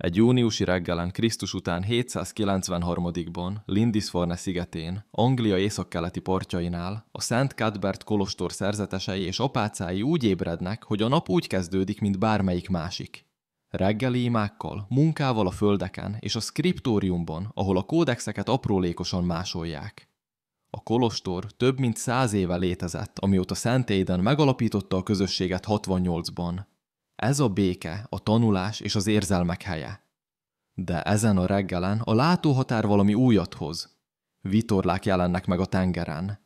Egy júniusi reggelen Krisztus után 793-ban Lindisfarne szigetén, Anglia északkeleti partjainál a Szent Cuthbert kolostor szerzetesei és apácái úgy ébrednek, hogy a nap úgy kezdődik, mint bármelyik másik. Reggeli imákkal, munkával a földeken és a szkriptóriumban, ahol a kódexeket aprólékosan másolják. A kolostor több mint 100 éve létezett, amióta Szent Aidan megalapította a közösséget 68-ban. Ez a béke, a tanulás és az érzelmek helye. De ezen a reggelen a látóhatár valami újat hoz. Vitorlák jelennek meg a tengeren.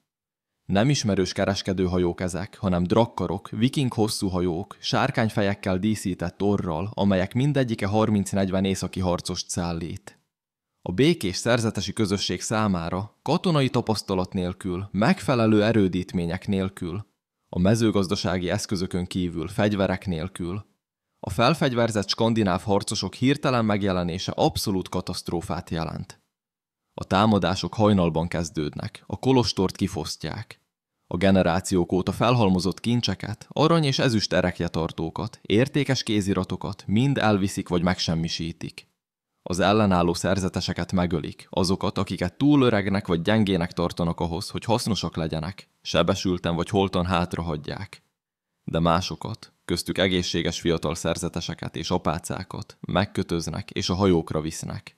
Nem ismerős kereskedőhajók ezek, hanem drakkarok, viking hosszú hajók, sárkányfejekkel díszített orral, amelyek mindegyike 30-40 északi harcost szállít. A békés szerzetesi közösség számára katonai tapasztalat nélkül, megfelelő erődítmények nélkül, a mezőgazdasági eszközökön kívül, fegyverek nélkül, a felfegyverzett skandináv harcosok hirtelen megjelenése abszolút katasztrófát jelent. A támadások hajnalban kezdődnek, a kolostort kifosztják. A generációk óta felhalmozott kincseket, arany és ezüst erekjetartókat, értékes kéziratokat mind elviszik vagy megsemmisítik. Az ellenálló szerzeteseket megölik, azokat, akiket túl öregnek vagy gyengének tartanak ahhoz, hogy hasznosak legyenek, sebesülten vagy holtan hátrahagyják. De másokat, köztük egészséges fiatal szerzeteseket és apácákat megkötöznek és a hajókra visznek.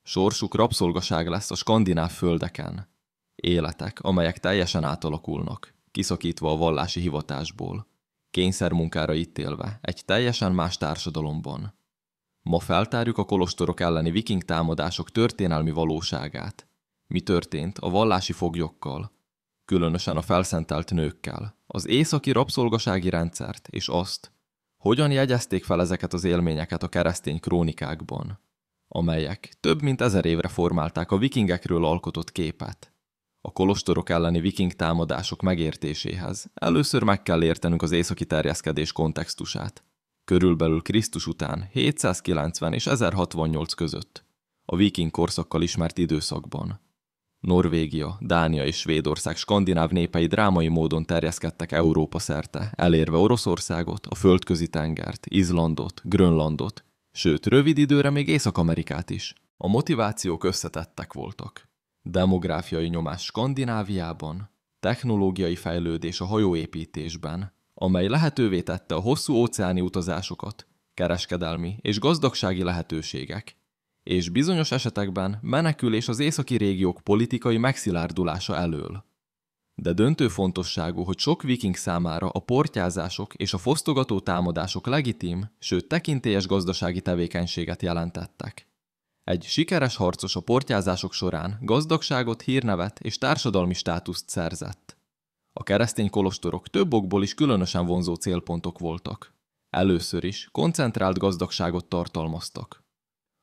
Sorsuk rabszolgaság lesz a skandináv földeken. Életek, amelyek teljesen átalakulnak, kiszakítva a vallási hivatásból, kényszermunkára ítélve egy teljesen más társadalomban. Ma feltárjuk a kolostorok elleni viking támadások történelmi valóságát. Mi történt a vallási foglyokkal, különösen a felszentelt nőkkel, az északi rabszolgasági rendszert és azt, hogyan jegyezték fel ezeket az élményeket a keresztény krónikákban, amelyek több mint 1000 évre formálták a vikingekről alkotott képet. A kolostorok elleni viking támadások megértéséhez először meg kell értenünk az északi terjeszkedés kontextusát. Körülbelül Krisztus után 790 és 1068 között, a viking korszakkal ismert időszakban. Norvégia, Dánia és Svédország skandináv népei drámai módon terjeszkedtek Európa szerte, elérve Oroszországot, a Földközi-tengert, Izlandot, Grönlandot, sőt, rövid időre még Észak-Amerikát is. A motivációk összetettek voltak. Demográfiai nyomás Skandináviában, technológiai fejlődés a hajóépítésben, amely lehetővé tette a hosszú óceáni utazásokat, kereskedelmi és gazdagsági lehetőségek, és bizonyos esetekben menekülés az északi régiók politikai megszilárdulása elől. De döntő fontosságú, hogy sok viking számára a portyázások és a fosztogató támadások legitim, sőt tekintélyes gazdasági tevékenységet jelentettek. Egy sikeres harcos a portyázások során gazdagságot, hírnevet és társadalmi státuszt szerzett. A keresztény kolostorok több okból is különösen vonzó célpontok voltak. Először is koncentrált gazdagságot tartalmaztak.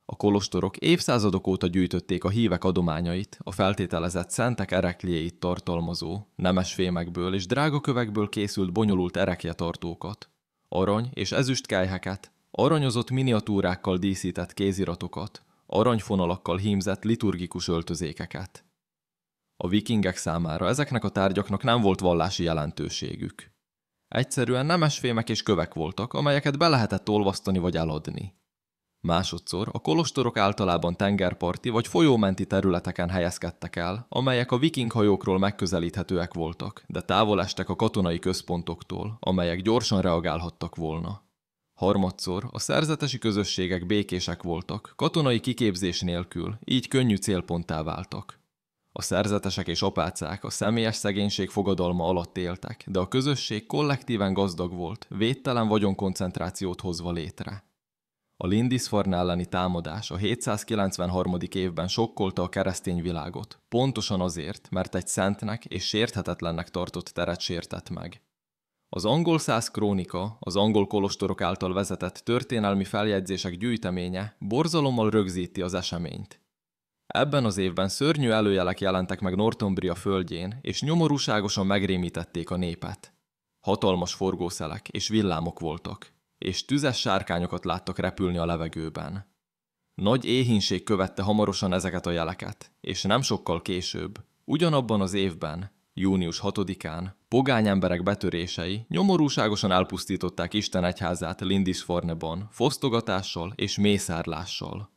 A kolostorok évszázadok óta gyűjtötték a hívek adományait, a feltételezett szentek ereklyéit tartalmazó, nemes fémekből és drágakövekből készült bonyolult erekjetartókat, arany és ezüst kelyheket, aranyozott miniatúrákkal díszített kéziratokat, aranyfonalakkal hímzett liturgikus öltözékeket. A vikingek számára ezeknek a tárgyaknak nem volt vallási jelentőségük. Egyszerűen nemes fémek és kövek voltak, amelyeket be lehetett olvasztani vagy eladni. Másodszor a kolostorok általában tengerparti vagy folyómenti területeken helyezkedtek el, amelyek a viking hajókról megközelíthetőek voltak, de távol estek a katonai központoktól, amelyek gyorsan reagálhattak volna. Harmadszor a szerzetesi közösségek békések voltak, katonai kiképzés nélkül, így könnyű célponttá váltak. A szerzetesek és apácák a személyes szegénység fogadalma alatt éltek, de a közösség kollektíven gazdag volt, védtelen vagyonkoncentrációt hozva létre. A Lindisfarne elleni támadás a 793. évben sokkolta a keresztény világot, pontosan azért, mert egy szentnek és sérthetetlennek tartott teret sértett meg. Az angol szász krónika, az angol kolostorok által vezetett történelmi feljegyzések gyűjteménye borzalommal rögzíti az eseményt. Ebben az évben szörnyű előjelek jelentek meg Northumbria földjén, és nyomorúságosan megrémítették a népet. Hatalmas forgószelek és villámok voltak, és tüzes sárkányokat láttak repülni a levegőben. Nagy éhínség követte hamarosan ezeket a jeleket, és nem sokkal később, ugyanabban az évben, június 6-án, Pogány emberek betörései nyomorúságosan elpusztították Isten egyházát Lindisfarneban, fosztogatással és mészárlással.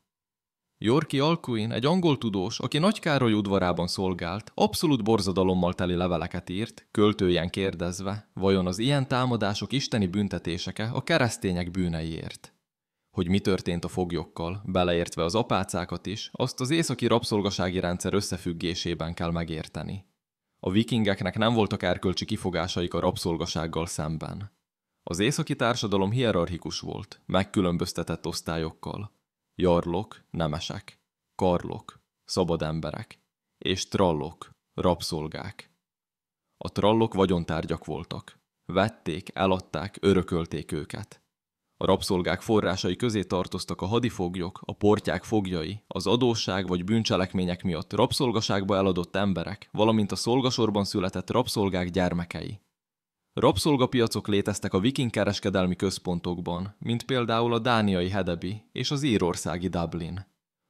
Yorki Alcuin, egy angol tudós, aki Nagy Károly udvarában szolgált, abszolút borzadalommal teli leveleket írt, költőjen kérdezve, vajon az ilyen támadások isteni büntetéseke a keresztények bűneiért. Hogy mi történt a foglyokkal, beleértve az apácákat is, azt az északi rabszolgasági rendszer összefüggésében kell megérteni. A vikingeknek nem voltak erkölcsi kifogásaik a rabszolgasággal szemben. Az északi társadalom hierarchikus volt, megkülönböztetett osztályokkal. Jarlok, nemesek, karlok, szabad emberek, és trallok, rabszolgák. A trallok vagyontárgyak voltak. Vették, eladták, örökölték őket. A rabszolgák forrásai közé tartoztak a hadifoglyok, a portyák foglyai, az adósság vagy bűncselekmények miatt rabszolgaságba eladott emberek, valamint a szolgasorban született rabszolgák gyermekei. Rabszolgapiacok léteztek a viking kereskedelmi központokban, mint például a dániai Hedeby és az írországi Dublin.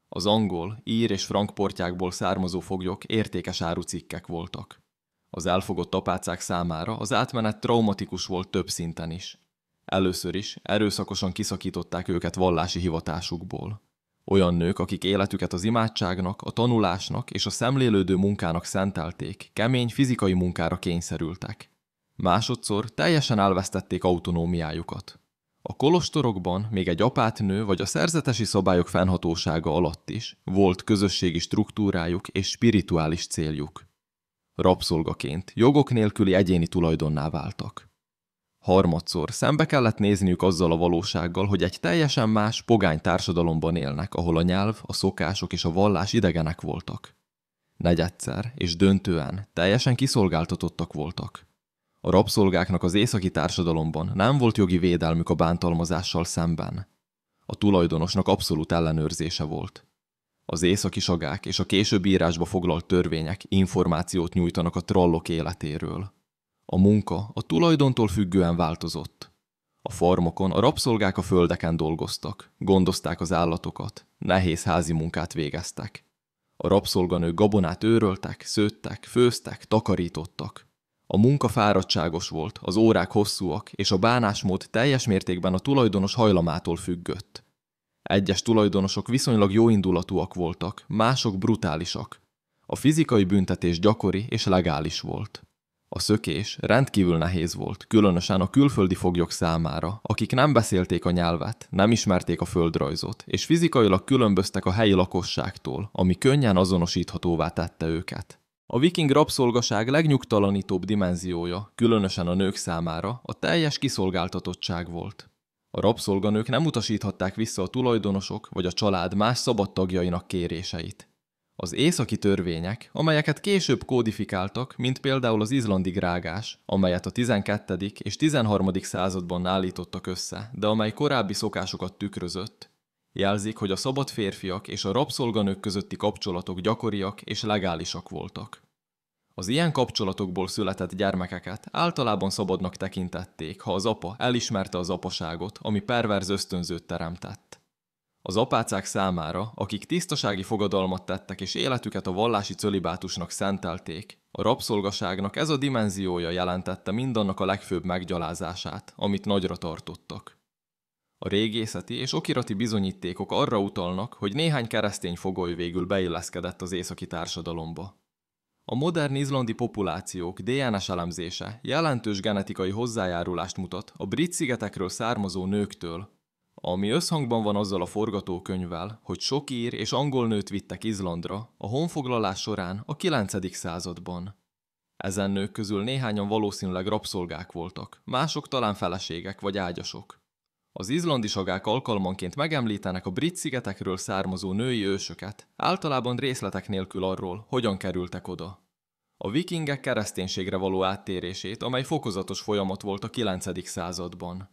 Az angol, ír és frank portyákból származó foglyok értékes árucikkek voltak. Az elfogott apácák számára az átmenet traumatikus volt több szinten is. Először is erőszakosan kiszakították őket vallási hivatásukból. Olyan nők, akik életüket az imádságnak, a tanulásnak és a szemlélődő munkának szentelték, kemény fizikai munkára kényszerültek. Másodszor teljesen elvesztették autonómiájukat. A kolostorokban még egy apátnő vagy a szerzetesi szabályok fennhatósága alatt is volt közösségi struktúrájuk és spirituális céljuk. Rabszolgaként, jogok nélküli egyéni tulajdonná váltak. Harmadszor szembe kellett nézniük azzal a valósággal, hogy egy teljesen más, pogány társadalomban élnek, ahol a nyelv, a szokások és a vallás idegenek voltak. Negyedszer és döntően teljesen kiszolgáltatottak voltak. A rabszolgáknak az északi társadalomban nem volt jogi védelmük a bántalmazással szemben. A tulajdonosnak abszolút ellenőrzése volt. Az északi sagák és a későbbi írásba foglalt törvények információt nyújtanak a trollok életéről. A munka a tulajdontól függően változott. A farmokon a rabszolgák a földeken dolgoztak, gondozták az állatokat, nehéz házi munkát végeztek. A rabszolganők gabonát őröltek, szőttek, főztek, takarítottak. A munka fáradtságos volt, az órák hosszúak, és a bánásmód teljes mértékben a tulajdonos hajlamától függött. Egyes tulajdonosok viszonylag jóindulatúak voltak, mások brutálisak. A fizikai büntetés gyakori és legális volt. A szökés rendkívül nehéz volt, különösen a külföldi foglyok számára, akik nem beszélték a nyelvet, nem ismerték a földrajzot, és fizikailag különböztek a helyi lakosságtól, ami könnyen azonosíthatóvá tette őket. A viking rabszolgaság legnyugtalanítóbb dimenziója, különösen a nők számára, a teljes kiszolgáltatottság volt. A rabszolganők nem utasíthatták vissza a tulajdonosok vagy a család más szabad tagjainak kéréseit. Az északi törvények, amelyeket később kódifikáltak, mint például az izlandi grágás, amelyet a 12. és 13. században állítottak össze, de amely korábbi szokásokat tükrözött, jelzik, hogy a szabad férfiak és a rabszolganők közötti kapcsolatok gyakoriak és legálisak voltak. Az ilyen kapcsolatokból született gyermekeket általában szabadnak tekintették, ha az apa elismerte az apaságot, ami perverz ösztönzőt teremtett. Az apácák számára, akik tisztasági fogadalmat tettek és életüket a vallási cölibátusnak szentelték, a rabszolgaságnak ez a dimenziója jelentette mindannak a legfőbb meggyalázását, amit nagyra tartottak. A régészeti és okirati bizonyítékok arra utalnak, hogy néhány keresztény fogoly végül beilleszkedett az északi társadalomba. A modern izlandi populációk DNS elemzése jelentős genetikai hozzájárulást mutat a Brit-szigetekről származó nőktől, ami összhangban van azzal a forgatókönyvvel, hogy sok ír és angol nőt vittek Izlandra a honfoglalás során a 9. században. Ezen nők közül néhányan valószínűleg rabszolgák voltak, mások talán feleségek vagy ágyasok. Az izlandi sagák alkalmanként megemlítenek a Brit-szigetekről származó női ősöket, általában részletek nélkül arról, hogyan kerültek oda. A vikingek kereszténységre való áttérését, amely fokozatos folyamat volt a 9. században.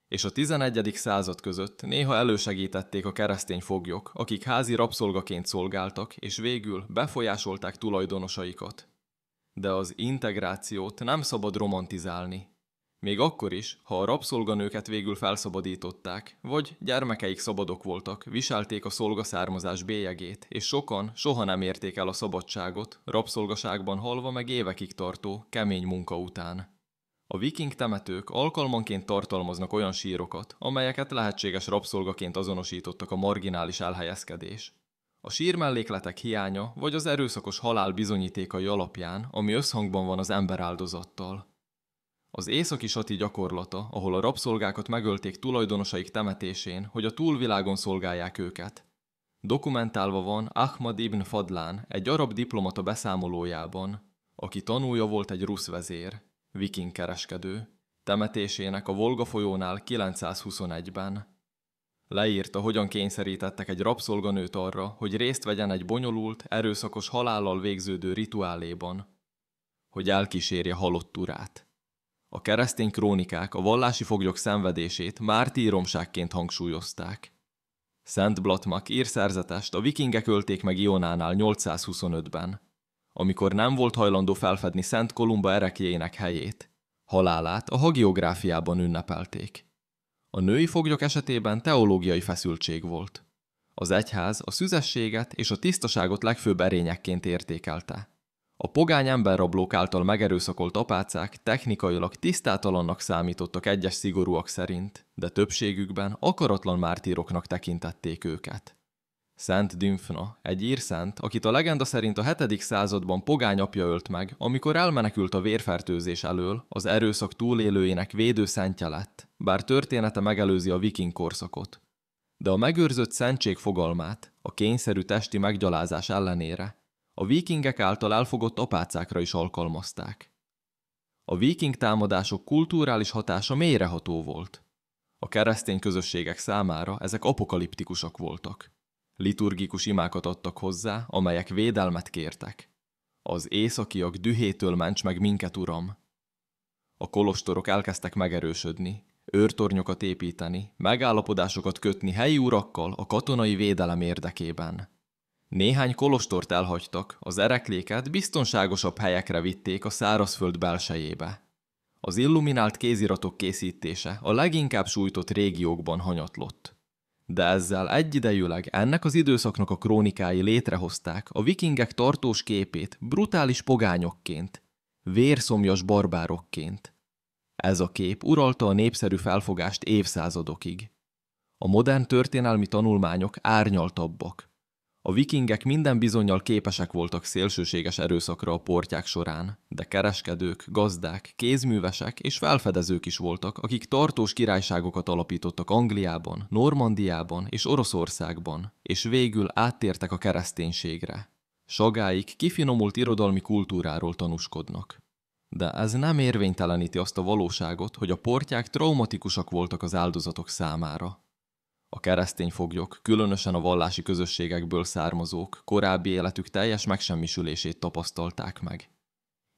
És a 11. század között néha elősegítették a keresztény foglyok, akik házi rabszolgaként szolgáltak, és végül befolyásolták tulajdonosaikat. De az integrációt nem szabad romantizálni. Még akkor is, ha a rabszolganőket végül felszabadították, vagy gyermekeik szabadok voltak, viselték a szolgaszármazás bélyegét, és sokan soha nem érték el a szabadságot, rabszolgaságban halva meg évekig tartó, kemény munka után. A viking temetők alkalmanként tartalmaznak olyan sírokat, amelyeket lehetséges rabszolgaként azonosítottak a marginális elhelyezkedés. A sírmellékletek hiánya vagy az erőszakos halál bizonyítékai alapján, ami összhangban van az emberáldozattal. Az északi sati gyakorlata, ahol a rabszolgákat megölték tulajdonosaik temetésén, hogy a túlvilágon szolgálják őket. Dokumentálva van Ahmad ibn Fadlán, egy arab diplomata beszámolójában, aki tanúja volt egy rusz vezér, viking kereskedő, temetésének a Volga folyónál 921-ben. Leírta, hogyan kényszerítettek egy rabszolganőt arra, hogy részt vegyen egy bonyolult, erőszakos halállal végződő rituáléban, hogy elkísérje halott urát. A keresztény krónikák a vallási foglyok szenvedését mártíromságként hangsúlyozták. Szent Blatmak ír szerzetest a vikingek ölték meg Ionánál 825-ben, amikor nem volt hajlandó felfedni Szent Kolumba ereklyének helyét. Halálát a hagiográfiában ünnepelték. A női foglyok esetében teológiai feszültség volt. Az egyház a szüzességet és a tisztaságot legfőbb erényekként értékelte. A pogány emberrablók által megerőszakolt apácák technikailag tisztátalannak számítottak egyes szigorúak szerint, de többségükben akaratlan mártíroknak tekintették őket. Szent Dymphna, egy ír szent, akit a legenda szerint a 7. században pogány apja ölt meg, amikor elmenekült a vérfertőzés elől, az erőszak túlélőinek védőszentje lett, bár története megelőzi a viking korszakot. De a megőrzött szentség fogalmát, a kényszerű testi meggyalázás ellenére, a vikingek által elfogott apácákra is alkalmazták. A viking támadások kulturális hatása mélyreható volt. A keresztény közösségek számára ezek apokaliptikusak voltak. Liturgikus imákat adtak hozzá, amelyek védelmet kértek. Az északiak dühétől ments meg minket, Uram! A kolostorok elkezdtek megerősödni, őrtornyokat építeni, megállapodásokat kötni helyi urakkal a katonai védelem érdekében. Néhány kolostort elhagytak, az erekléket biztonságosabb helyekre vitték a szárazföld belsejébe. Az illuminált kéziratok készítése a leginkább sújtott régiókban hanyatlott. De ezzel egyidejűleg ennek az időszaknak a krónikái létrehozták a vikingek tartós képét brutális pogányokként, vérszomjas barbárokként. Ez a kép uralta a népszerű felfogást évszázadokig. A modern történelmi tanulmányok árnyaltabbak. A vikingek minden bizonnyal képesek voltak szélsőséges erőszakra a portyák során, de kereskedők, gazdák, kézművesek és felfedezők is voltak, akik tartós királyságokat alapítottak Angliában, Normandiában és Oroszországban, és végül áttértek a kereszténységre. Sagáik kifinomult irodalmi kultúráról tanúskodnak. De ez nem érvényteleníti azt a valóságot, hogy a portyák traumatikusak voltak az áldozatok számára. A keresztény foglyok, különösen a vallási közösségekből származók korábbi életük teljes megsemmisülését tapasztalták meg.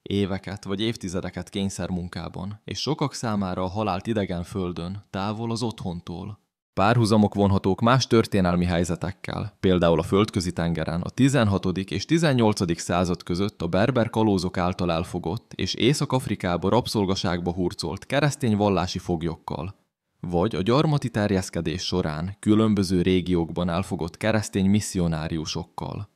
Éveket vagy évtizedeket kényszermunkában, és sokak számára a halált idegen földön, távol az otthontól. Párhuzamok vonhatók más történelmi helyzetekkel, például a Földközi-tengeren a 16. és 18. század között a berber kalózok által elfogott és Észak-Afrikába rabszolgaságba hurcolt keresztény vallási foglyokkal, vagy a gyarmati terjeszkedés során különböző régiókban elfogott keresztény misszionáriusokkal.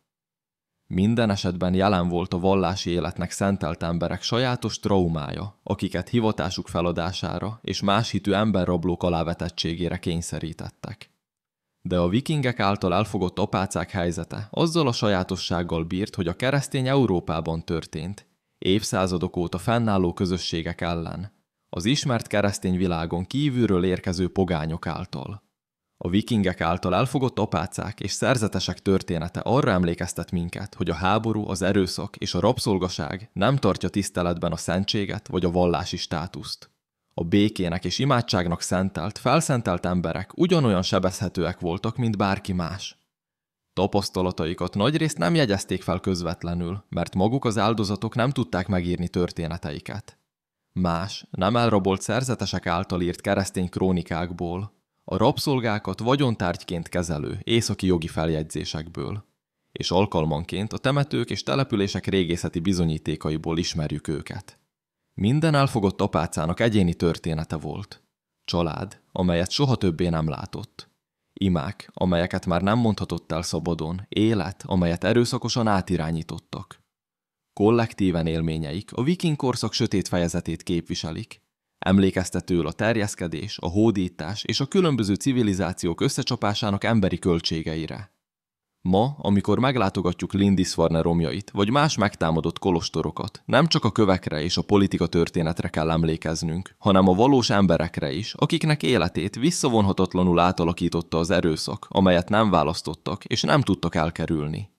Minden esetben jelen volt a vallási életnek szentelt emberek sajátos traumája, akiket hivatásuk feladására és más hitű emberrablók alávetettségére kényszerítettek. De a vikingek által elfogott apácák helyzete azzal a sajátossággal bírt, hogy a keresztény Európában történt, évszázadok óta fennálló közösségek ellen, az ismert keresztény világon kívülről érkező pogányok által. A vikingek által elfogott apácák és szerzetesek története arra emlékeztet minket, hogy a háború, az erőszak és a rabszolgaság nem tartja tiszteletben a szentséget vagy a vallási státuszt. A békének és imádságnak szentelt, felszentelt emberek ugyanolyan sebezhetőek voltak, mint bárki más. Tapasztalataikat nagyrészt nem jegyezték fel közvetlenül, mert maguk az áldozatok nem tudták megírni történeteiket. Más, nem elrabolt szerzetesek által írt keresztény krónikákból, a rabszolgákat vagyontárgyként kezelő északi jogi feljegyzésekből, és alkalmanként a temetők és települések régészeti bizonyítékaiból ismerjük őket. Minden elfogott apácának egyéni története volt. Család, amelyet soha többé nem látott. Imák, amelyeket már nem mondhatott el szabadon, élet, amelyet erőszakosan átirányítottak. Kollektíven élményeik a viking korszak sötét fejezetét képviselik. Emlékeztetőül a terjeszkedés, a hódítás és a különböző civilizációk összecsapásának emberi költségeire. Ma, amikor meglátogatjuk Lindisfarne romjait, vagy más megtámadott kolostorokat, nem csak a kövekre és a politika történetre kell emlékeznünk, hanem a valós emberekre is, akiknek életét visszavonhatatlanul átalakította az erőszak, amelyet nem választottak és nem tudtak elkerülni.